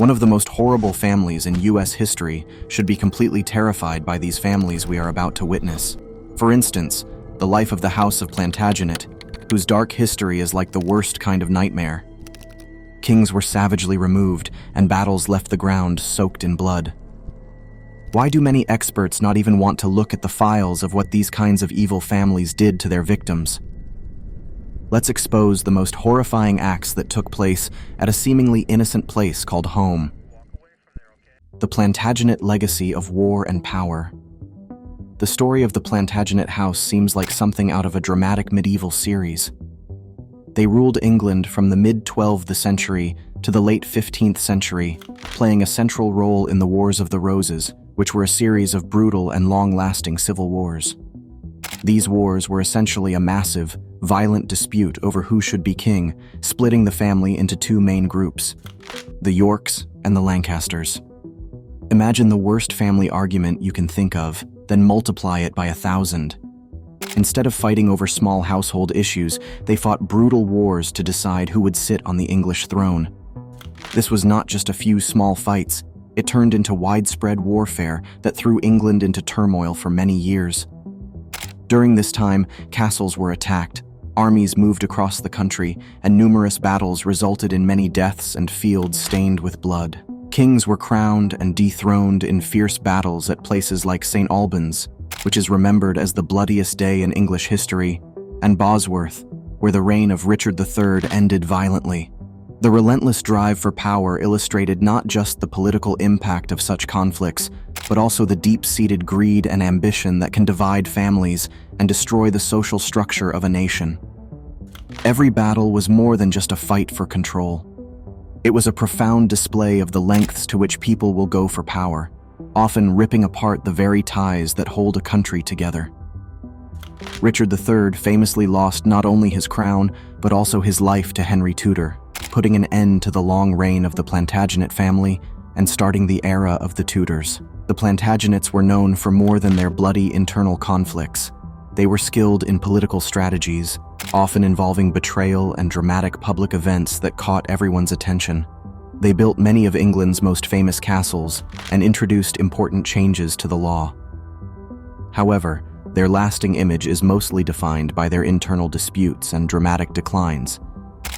One of the most horrible families in US history should be completely terrified by these families we are about to witness. For instance, the life of the House of Plantagenet, whose dark history is like the worst kind of nightmare. Kings were savagely removed, and battles left the ground soaked in blood. Why do many experts not even want to look at the files of what these kinds of evil families did to their victims? Let's expose the most horrifying acts that took place at a seemingly innocent place called home. The Plantagenet legacy of war and power. The story of the Plantagenet house seems like something out of a dramatic medieval series. They ruled England from the mid-12th century to the late 15th century, playing a central role in the Wars of the Roses, which were a series of brutal and long-lasting civil wars. These wars were essentially a massive, violent dispute over who should be king, splitting the family into two main groups, the Yorks and the Lancasters. Imagine the worst family argument you can think of, then multiply it by 1,000. Instead of fighting over small household issues, they fought brutal wars to decide who would sit on the English throne. This was not just a few small fights. It turned into widespread warfare that threw England into turmoil for many years. During this time, castles were attacked, armies moved across the country, and numerous battles resulted in many deaths and fields stained with blood. Kings were crowned and dethroned in fierce battles at places like St. Albans, which is remembered as the bloodiest day in English history, and Bosworth, where the reign of Richard III ended violently. The relentless drive for power illustrated not just the political impact of such conflicts, but also the deep-seated greed and ambition that can divide families and destroy the social structure of a nation. Every battle was more than just a fight for control. It was a profound display of the lengths to which people will go for power, often ripping apart the very ties that hold a country together. Richard III famously lost not only his crown, but also his life to Henry Tudor, putting an end to the long reign of the Plantagenet family and starting the era of the Tudors. The Plantagenets were known for more than their bloody internal conflicts. They were skilled in political strategies, often involving betrayal and dramatic public events that caught everyone's attention. They built many of England's most famous castles and introduced important changes to the law. However, their lasting image is mostly defined by their internal disputes and dramatic declines,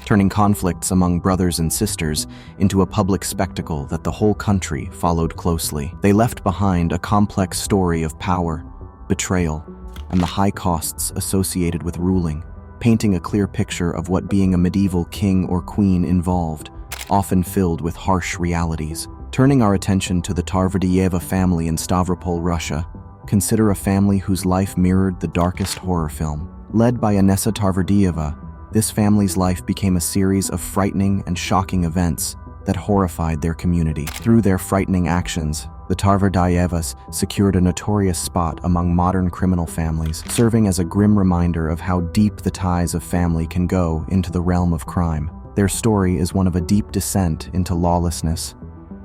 turning conflicts among brothers and sisters into a public spectacle that the whole country followed closely. They left behind a complex story of power, betrayal, and the high costs associated with ruling, painting a clear picture of what being a medieval king or queen involved, often filled with harsh realities. Turning our attention to the Tarverdiyeva family in Stavropol, Russia, consider a family whose life mirrored the darkest horror film. Led by Inessa Tarverdiyeva, this family's life became a series of frightening and shocking events that horrified their community. Through their frightening actions, the Tarverdiyevas secured a notorious spot among modern criminal families, serving as a grim reminder of how deep the ties of family can go into the realm of crime. Their story is one of a deep descent into lawlessness,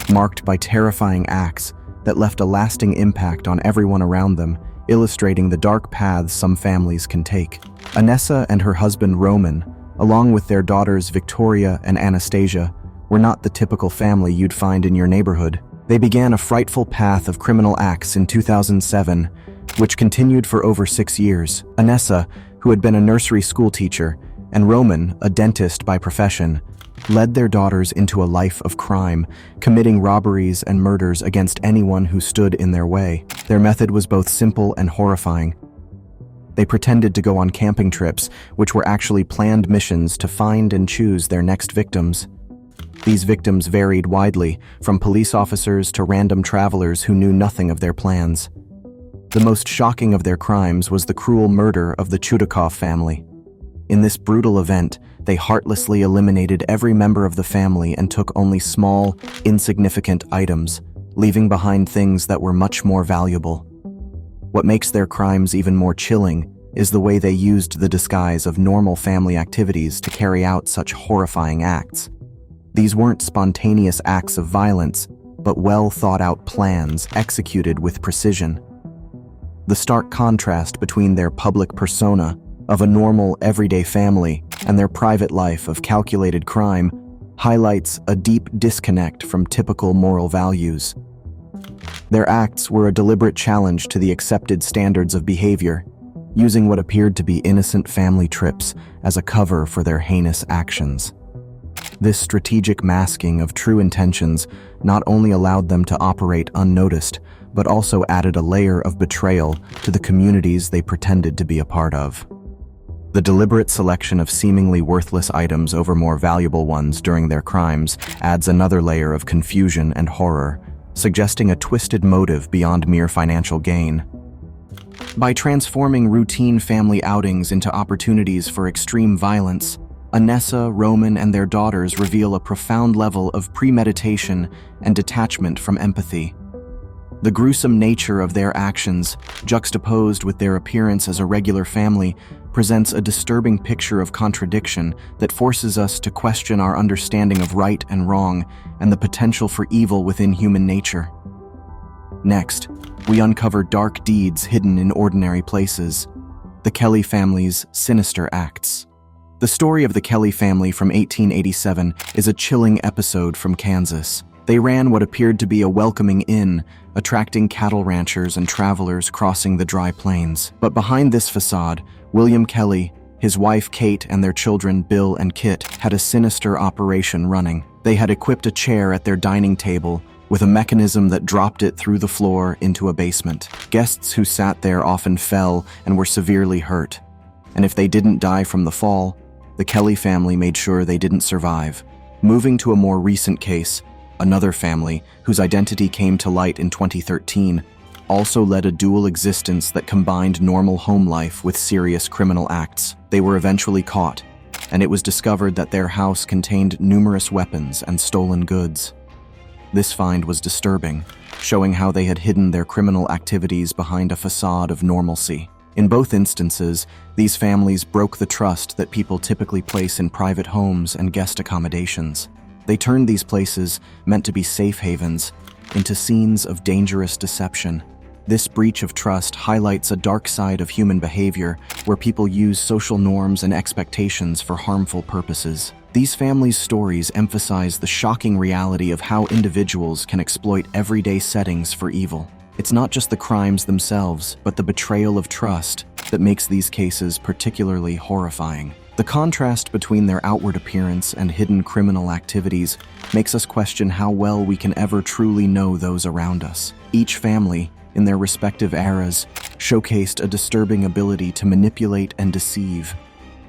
marked by terrifying acts that left a lasting impact on everyone around them, illustrating the dark paths some families can take. Inessa and her husband Roman, along with their daughters Victoria and Anastasia, were not the typical family you'd find in your neighborhood. They began a frightful path of criminal acts in 2007, which continued for over 6 years. Inessa, who had been a nursery school teacher, and Roman, a dentist by profession, led their daughters into a life of crime, committing robberies and murders against anyone who stood in their way. Their method was both simple and horrifying. They pretended to go on camping trips, which were actually planned missions to find and choose their next victims. These victims varied widely, from police officers to random travelers who knew nothing of their plans. The most shocking of their crimes was the cruel murder of the Chudakov family. In this brutal event, they heartlessly eliminated every member of the family and took only small, insignificant items, leaving behind things that were much more valuable. What makes their crimes even more chilling is the way they used the disguise of normal family activities to carry out such horrifying acts. These weren't spontaneous acts of violence, but well-thought-out plans executed with precision. The stark contrast between their public persona of a normal, everyday family and their private life of calculated crime highlights a deep disconnect from typical moral values. Their acts were a deliberate challenge to the accepted standards of behavior, using what appeared to be innocent family trips as a cover for their heinous actions. This strategic masking of true intentions not only allowed them to operate unnoticed, but also added a layer of betrayal to the communities they pretended to be a part of. The deliberate selection of seemingly worthless items over more valuable ones during their crimes adds another layer of confusion and horror, suggesting a twisted motive beyond mere financial gain. By transforming routine family outings into opportunities for extreme violence, Anessa, Roman, and their daughters reveal a profound level of premeditation and detachment from empathy. The gruesome nature of their actions, juxtaposed with their appearance as a regular family, presents a disturbing picture of contradiction that forces us to question our understanding of right and wrong and the potential for evil within human nature. Next, we uncover dark deeds hidden in ordinary places, the Kelly family's sinister acts. The story of the Kelly family from 1887 is a chilling episode from Kansas. They ran what appeared to be a welcoming inn, attracting cattle ranchers and travelers crossing the dry plains. But behind this facade, William Kelly, his wife Kate, and their children Bill and Kit had a sinister operation running. They had equipped a chair at their dining table with a mechanism that dropped it through the floor into a basement. Guests who sat there often fell and were severely hurt. And if they didn't die from the fall, the Kelly family made sure they didn't survive. Moving to a more recent case, another family, whose identity came to light in 2013, also led a dual existence that combined normal home life with serious criminal acts. They were eventually caught, and it was discovered that their house contained numerous weapons and stolen goods. This find was disturbing, showing how they had hidden their criminal activities behind a facade of normalcy. In both instances, these families broke the trust that people typically place in private homes and guest accommodations. They turned these places, meant to be safe havens, into scenes of dangerous deception. This breach of trust highlights a dark side of human behavior where people use social norms and expectations for harmful purposes. These families' stories emphasize the shocking reality of how individuals can exploit everyday settings for evil. It's not just the crimes themselves, but the betrayal of trust that makes these cases particularly horrifying. The contrast between their outward appearance and hidden criminal activities makes us question how well we can ever truly know those around us. Each family, in their respective eras, showcased a disturbing ability to manipulate and deceive,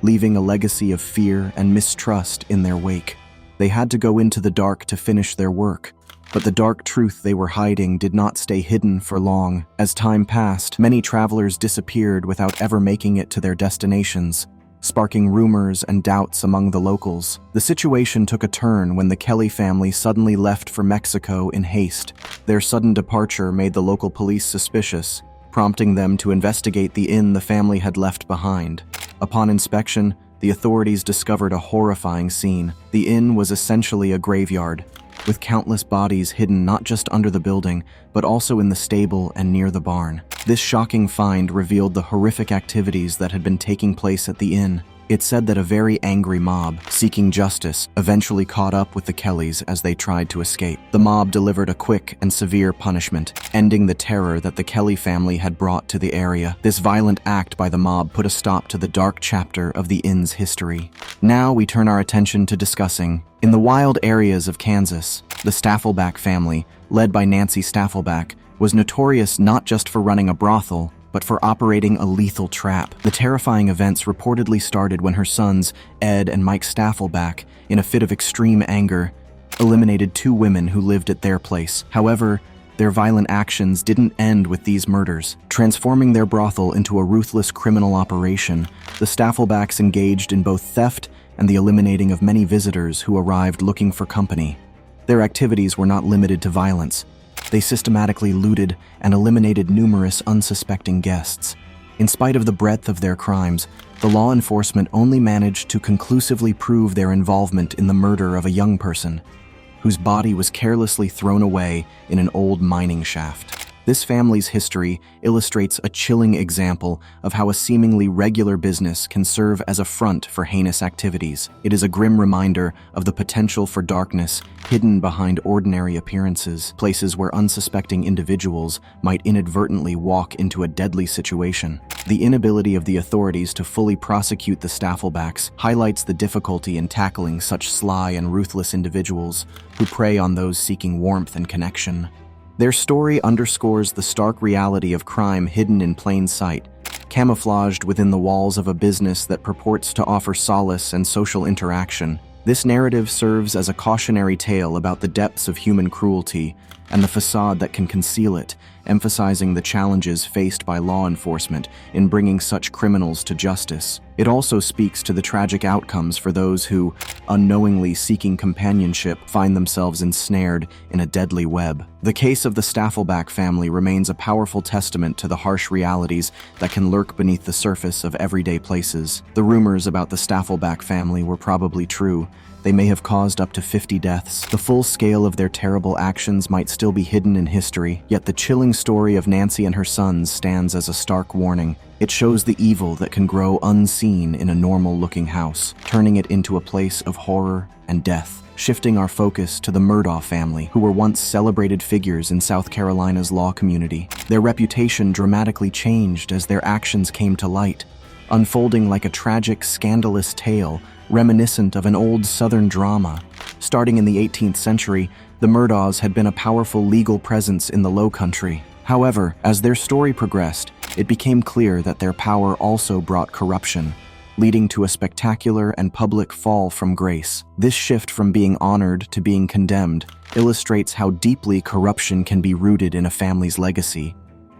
leaving a legacy of fear and mistrust in their wake. They had to go into the dark to finish their work, but the dark truth they were hiding did not stay hidden for long. As time passed, many travelers disappeared without ever making it to their destinations, sparking rumors and doubts among the locals. The situation took a turn when the Kelly family suddenly left for Mexico in haste. Their sudden departure made the local police suspicious, prompting them to investigate the inn the family had left behind. Upon inspection, the authorities discovered a horrifying scene. The inn was essentially a graveyard, with countless bodies hidden not just under the building, but also in the stable and near the barn. This shocking find revealed the horrific activities that had been taking place at the inn. It said that a very angry mob, seeking justice, eventually caught up with the Kellys as they tried to escape. The mob delivered a quick and severe punishment, ending the terror that the Kelly family had brought to the area. This violent act by the mob put a stop to the dark chapter of the inn's history. Now we turn our attention to discussing, in the wild areas of Kansas, the Staffelbach family, led by Nancy Staffelbach, was notorious not just for running a brothel, but for operating a lethal trap. The terrifying events reportedly started when her sons, Ed and Mike Staffelbach, in a fit of extreme anger, eliminated 2 women who lived at their place. However, their violent actions didn't end with these murders. Transforming their brothel into a ruthless criminal operation, the Staffelbachs engaged in both theft and the eliminating of many visitors who arrived looking for company. Their activities were not limited to violence. They systematically looted and eliminated numerous unsuspecting guests. In spite of the breadth of their crimes, the law enforcement only managed to conclusively prove their involvement in the murder of a young person, whose body was carelessly thrown away in an old mining shaft. This family's history illustrates a chilling example of how a seemingly regular business can serve as a front for heinous activities. It is a grim reminder of the potential for darkness hidden behind ordinary appearances, places where unsuspecting individuals might inadvertently walk into a deadly situation. The inability of the authorities to fully prosecute the Staffelbacks highlights the difficulty in tackling such sly and ruthless individuals who prey on those seeking warmth and connection. Their story underscores the stark reality of crime hidden in plain sight, camouflaged within the walls of a business that purports to offer solace and social interaction. This narrative serves as a cautionary tale about the depths of human cruelty and the facade that can conceal it, emphasizing the challenges faced by law enforcement in bringing such criminals to justice. It also speaks to the tragic outcomes for those who, unknowingly seeking companionship, find themselves ensnared in a deadly web. The case of the Staffelback family remains a powerful testament to the harsh realities that can lurk beneath the surface of everyday places. The rumors about the Staffelback family were probably true. They may have caused up to 50 deaths. The full scale of their terrible actions might still be hidden in history, yet the chilling story of Nancy and her sons stands as a stark warning. It shows the evil that can grow unseen in a normal-looking house, turning it into a place of horror and death. Shifting our focus to the Murdaugh family, who were once celebrated figures in South Carolina's law community. Their reputation dramatically changed as their actions came to light, unfolding like a tragic, scandalous tale reminiscent of an old Southern drama. Starting in the 18th century, the Murdaughs had been a powerful legal presence in the Low Country. However, as their story progressed, it became clear that their power also brought corruption, leading to a spectacular and public fall from grace. This shift from being honored to being condemned illustrates how deeply corruption can be rooted in a family's legacy,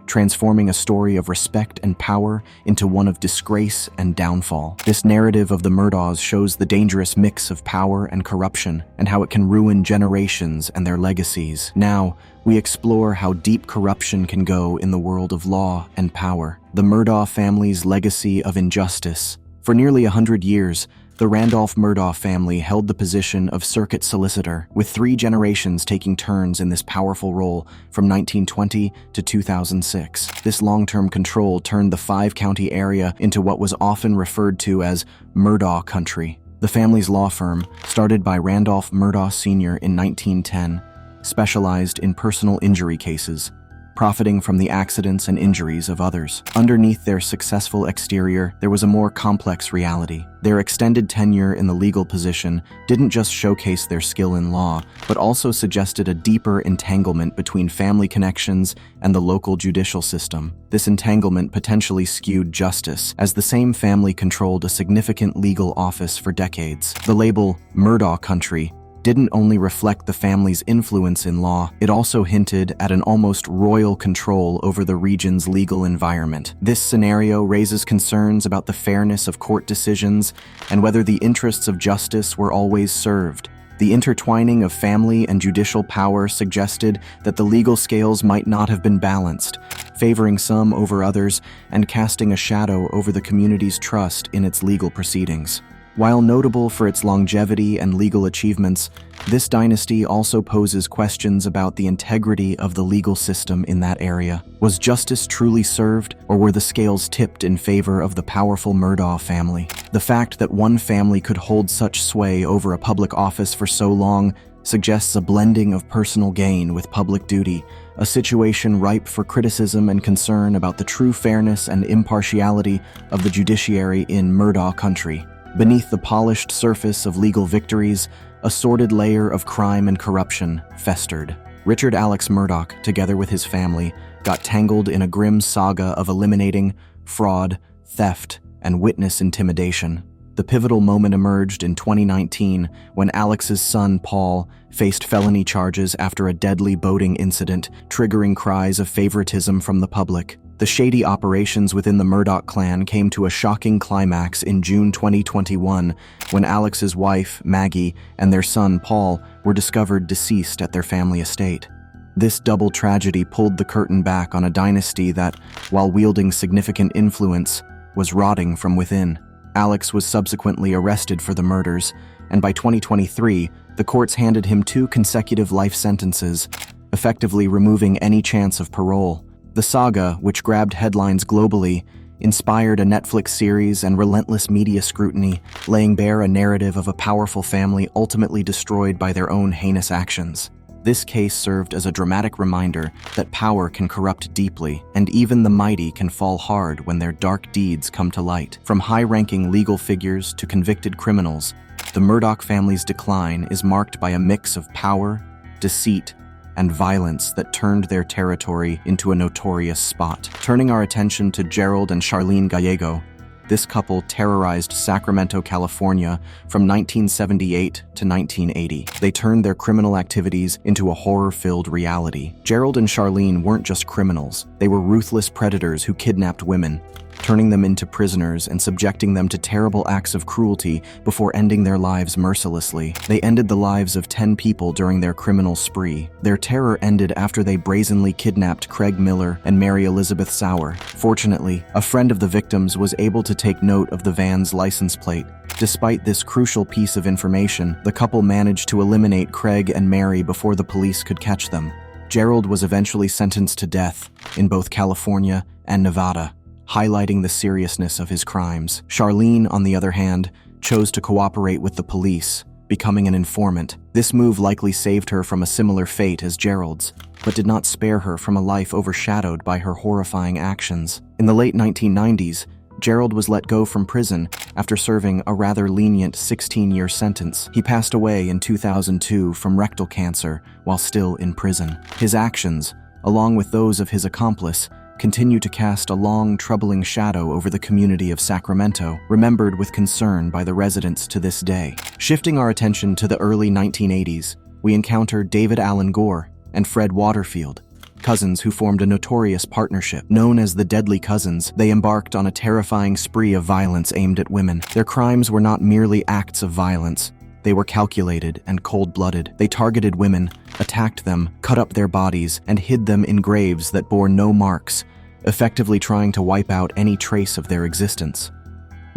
transforming a story of respect and power into one of disgrace and downfall. This narrative of the Murdaughs shows the dangerous mix of power and corruption, and how it can ruin generations and their legacies. Now, we explore how deep corruption can go in the world of law and power. The Murdaugh family's legacy of injustice. For nearly 100 years, the Randolph Murdaugh family held the position of circuit solicitor, with 3 generations taking turns in this powerful role from 1920 to 2006. This long-term control turned the 5-county area into what was often referred to as Murdaugh Country. The family's law firm, started by Randolph Murdaugh Sr. in 1910, specialized in personal injury cases, profiting from the accidents and injuries of others. Underneath their successful exterior, there was a more complex reality. Their extended tenure in the legal position didn't just showcase their skill in law, but also suggested a deeper entanglement between family connections and the local judicial system. This entanglement potentially skewed justice, as the same family controlled a significant legal office for decades. The label Murdaugh Country didn't only reflect the family's influence in law, it also hinted at an almost royal control over the region's legal environment. This scenario raises concerns about the fairness of court decisions and whether the interests of justice were always served. The intertwining of family and judicial power suggested that the legal scales might not have been balanced, favoring some over others and casting a shadow over the community's trust in its legal proceedings. While notable for its longevity and legal achievements, this dynasty also poses questions about the integrity of the legal system in that area. Was justice truly served, or were the scales tipped in favor of the powerful Murdaugh family? The fact that one family could hold such sway over a public office for so long suggests a blending of personal gain with public duty, a situation ripe for criticism and concern about the true fairness and impartiality of the judiciary in Murdaugh Country. Beneath the polished surface of legal victories, a sordid layer of crime and corruption festered. Richard Alex Murdaugh, together with his family, got tangled in a grim saga of eliminating fraud, theft, and witness intimidation. The pivotal moment emerged in 2019 when Alex's son, Paul, faced felony charges after a deadly boating incident, triggering cries of favoritism from the public. The shady operations within the Murdaugh clan came to a shocking climax in June 2021 when Alex's wife, Maggie, and their son, Paul, were discovered deceased at their family estate. This double tragedy pulled the curtain back on a dynasty that, while wielding significant influence, was rotting from within. Alex was subsequently arrested for the murders, and by 2023, the courts handed him 2 consecutive life sentences, effectively removing any chance of parole. The saga, which grabbed headlines globally, inspired a Netflix series and relentless media scrutiny, laying bare a narrative of a powerful family ultimately destroyed by their own heinous actions. This case served as a dramatic reminder that power can corrupt deeply, and even the mighty can fall hard when their dark deeds come to light. From high-ranking legal figures to convicted criminals, the Murdaugh family's decline is marked by a mix of power, deceit, and violence that turned their territory into a notorious spot. Turning our attention to Gerald and Charlene Gallego, this couple terrorized Sacramento, California from 1978 to 1980. They turned their criminal activities into a horror-filled reality. Gerald and Charlene weren't just criminals. They were ruthless predators who kidnapped women, turning them into prisoners and subjecting them to terrible acts of cruelty before ending their lives mercilessly. They ended the lives of 10 people during their criminal spree. Their terror ended after they brazenly kidnapped Craig Miller and Mary Elizabeth Sauer. Fortunately, a friend of the victims was able to take note of the van's license plate. Despite this crucial piece of information, the couple managed to eliminate Craig and Mary before the police could catch them. Gerald was eventually sentenced to death in both California and Nevada, highlighting the seriousness of his crimes. Charlene, on the other hand, chose to cooperate with the police, becoming an informant. This move likely saved her from a similar fate as Gerald's, but did not spare her from a life overshadowed by her horrifying actions. In the late 1990s, Gerald was let go from prison after serving a rather lenient 16-year sentence. He passed away in 2002 from rectal cancer while still in prison. His actions, along with those of his accomplice, continue to cast a long, troubling shadow over the community of Sacramento, remembered with concern by the residents to this day. Shifting our attention to the early 1980s, we encounter David Alan Gore and Fred Waterfield, cousins who formed a notorious partnership. Known as the Deadly Cousins, they embarked on a terrifying spree of violence aimed at women. Their crimes were not merely acts of violence. They were calculated and cold-blooded. They targeted women, attacked them, cut up their bodies, and hid them in graves that bore no marks, effectively trying to wipe out any trace of their existence.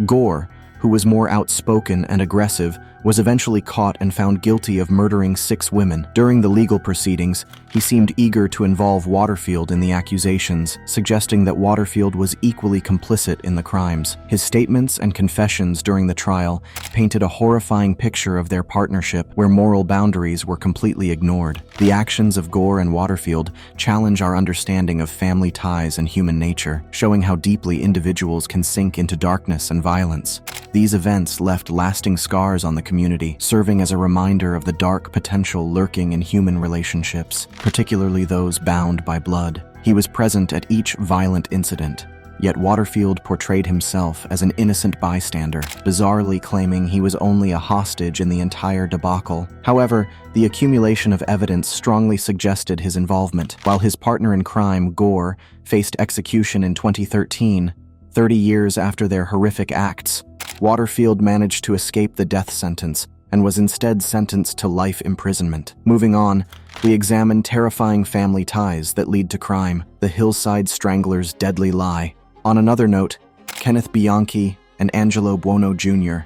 Gore, who was more outspoken and aggressive, was eventually caught and found guilty of murdering 6 women. During the legal proceedings, he seemed eager to involve Waterfield in the accusations, suggesting that Waterfield was equally complicit in the crimes. His statements and confessions during the trial painted a horrifying picture of their partnership where moral boundaries were completely ignored. The actions of Gore and Waterfield challenge our understanding of family ties and human nature, showing how deeply individuals can sink into darkness and violence. These events left lasting scars on the community, serving as a reminder of the dark potential lurking in human relationships, particularly those bound by blood. He was present at each violent incident, yet Waterfield portrayed himself as an innocent bystander, bizarrely claiming he was only a hostage in the entire debacle. However, the accumulation of evidence strongly suggested his involvement. While his partner in crime, Gore, faced execution in 2013, 30 years after their horrific acts, Waterfield managed to escape the death sentence and was instead sentenced to life imprisonment. Moving on, we examine terrifying family ties that lead to crime, the Hillside Stranglers' deadly lie. On another note, Kenneth Bianchi and Angelo Buono Jr.,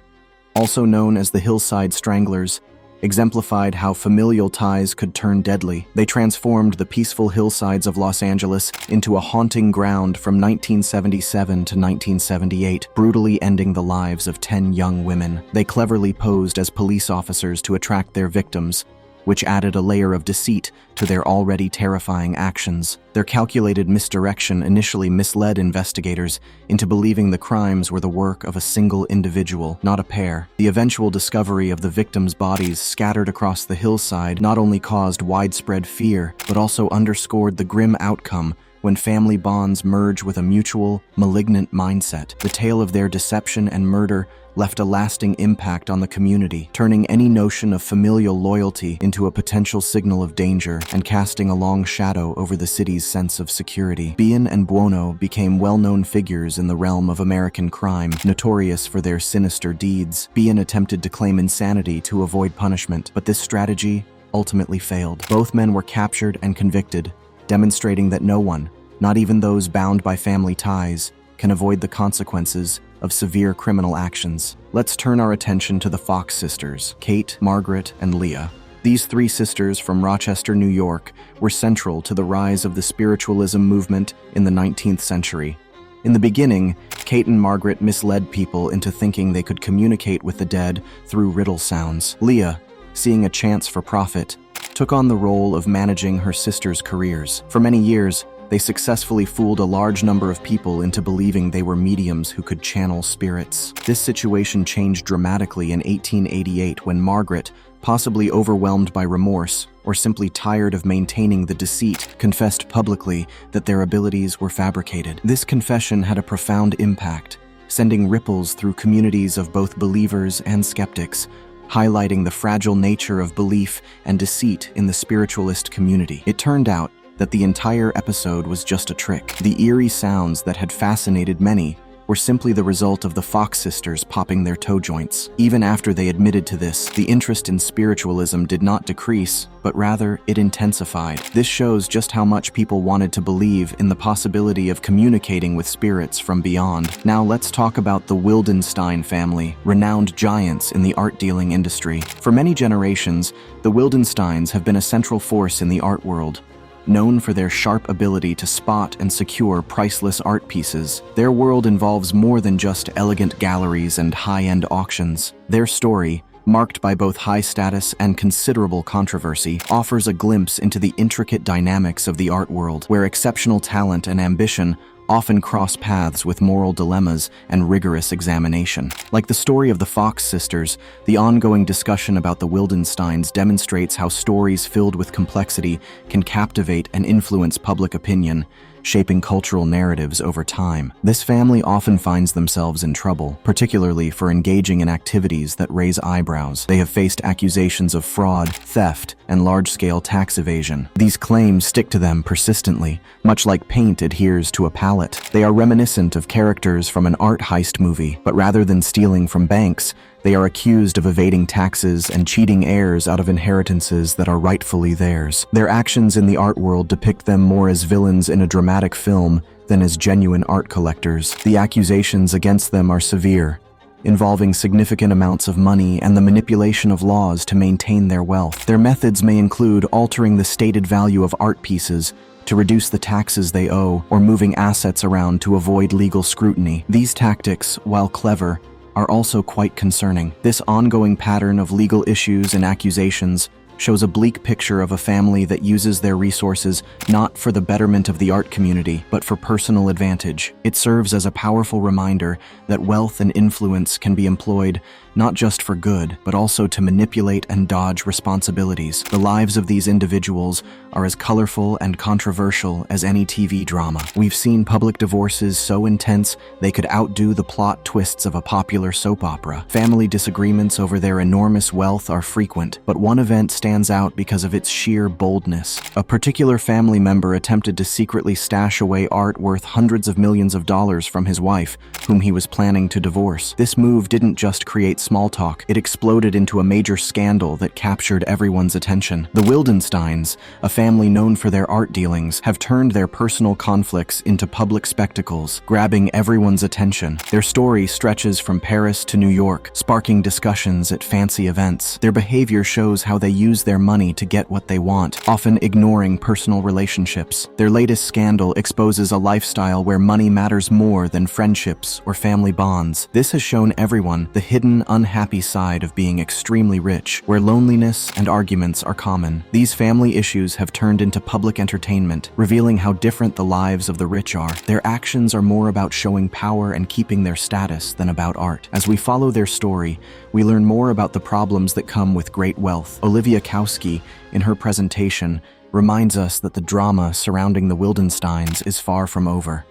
also known as the Hillside Stranglers, exemplified how familial ties could turn deadly. They transformed the peaceful hillsides of Los Angeles into a haunting ground from 1977 to 1978, brutally ending the lives of 10 young women. They cleverly posed as police officers to attract their victims, which added a layer of deceit to their already terrifying actions. Their calculated misdirection initially misled investigators into believing the crimes were the work of a single individual, not a pair. The eventual discovery of the victims' bodies scattered across the hillside not only caused widespread fear, but also underscored the grim outcome when family bonds merge with a mutual, malignant mindset. The tale of their deception and murder left a lasting impact on the community, turning any notion of familial loyalty into a potential signal of danger and casting a long shadow over the city's sense of security. Bien and Buono became well-known figures in the realm of American crime, notorious for their sinister deeds. Bien attempted to claim insanity to avoid punishment, but this strategy ultimately failed. Both men were captured and convicted, demonstrating that no one, not even those bound by family ties, can avoid the consequences of severe criminal actions. Let's turn our attention to the Fox sisters, Kate, Margaret, and Leah. These three sisters from Rochester, New York, were central to the rise of the spiritualism movement in the 19th century. In the beginning, Kate and Margaret misled people into thinking they could communicate with the dead through riddle sounds. Leah, seeing a chance for profit, took on the role of managing her sisters' careers. For many years, they successfully fooled a large number of people into believing they were mediums who could channel spirits. This situation changed dramatically in 1888 when Margaret, possibly overwhelmed by remorse or simply tired of maintaining the deceit, confessed publicly that their abilities were fabricated. This confession had a profound impact, sending ripples through communities of both believers and skeptics, highlighting the fragile nature of belief and deceit in the spiritualist community. It turned out that the entire episode was just a trick. The eerie sounds that had fascinated many were simply the result of the Fox sisters popping their toe joints. Even after they admitted to this, the interest in spiritualism did not decrease, but rather it intensified. This shows just how much people wanted to believe in the possibility of communicating with spirits from beyond. Now let's talk about the Wildenstein family, renowned giants in the art dealing industry. For many generations, the Wildensteins have been a central force in the art world. Known for their sharp ability to spot and secure priceless art pieces, their world involves more than just elegant galleries and high-end auctions. Their story, marked by both high status and considerable controversy, offers a glimpse into the intricate dynamics of the art world, where exceptional talent and ambition often cross paths with moral dilemmas and rigorous examination. Like the story of the Fox sisters, the ongoing discussion about the Wildensteins demonstrates how stories filled with complexity can captivate and influence public opinion, shaping cultural narratives over time. This family often finds themselves in trouble, particularly for engaging in activities that raise eyebrows. They have faced accusations of fraud, theft, and large-scale tax evasion. These claims stick to them persistently, much like paint adheres to a palette. They are reminiscent of characters from an art heist movie, but rather than stealing from banks, they are accused of evading taxes and cheating heirs out of inheritances that are rightfully theirs. Their actions in the art world depict them more as villains in a dramatic film than as genuine art collectors. The accusations against them are severe, involving significant amounts of money and the manipulation of laws to maintain their wealth. Their methods may include altering the stated value of art pieces to reduce the taxes they owe, or moving assets around to avoid legal scrutiny. These tactics, while clever, are also quite concerning. This ongoing pattern of legal issues and accusations shows a bleak picture of a family that uses their resources not for the betterment of the art community, but for personal advantage. It serves as a powerful reminder that wealth and influence can be employed not just for good, but also to manipulate and dodge responsibilities. The lives of these individuals are as colorful and controversial as any TV drama. We've seen public divorces so intense they could outdo the plot twists of a popular soap opera. Family disagreements over their enormous wealth are frequent, but one event stands out because of its sheer boldness. A particular family member attempted to secretly stash away art worth hundreds of millions of dollars from his wife, whom he was planning to divorce. This move didn't just create small talk, it exploded into a major scandal that captured everyone's attention. The Wildensteins, a family known for their art dealings, have turned their personal conflicts into public spectacles, grabbing everyone's attention. Their story stretches from Paris to New York, sparking discussions at fancy events. Their behavior shows how they use their money to get what they want, often ignoring personal relationships. Their latest scandal exposes a lifestyle where money matters more than friendships or family bonds. This has shown everyone the hidden, unhappy side of being extremely rich, where loneliness and arguments are common. These family issues have turned into public entertainment, revealing how different the lives of the rich are. Their actions are more about showing power and keeping their status than about art. As we follow their story, we learn more about the problems that come with great wealth. Olivia Kowski, in her presentation, reminds us that the drama surrounding the Wildensteins is far from over.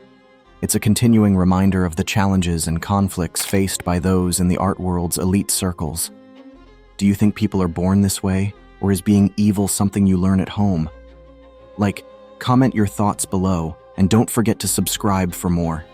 It's a continuing reminder of the challenges and conflicts faced by those in the art world's elite circles. Do you think people are born this way, or is being evil something you learn at home? Comment your thoughts below, and don't forget to subscribe for more.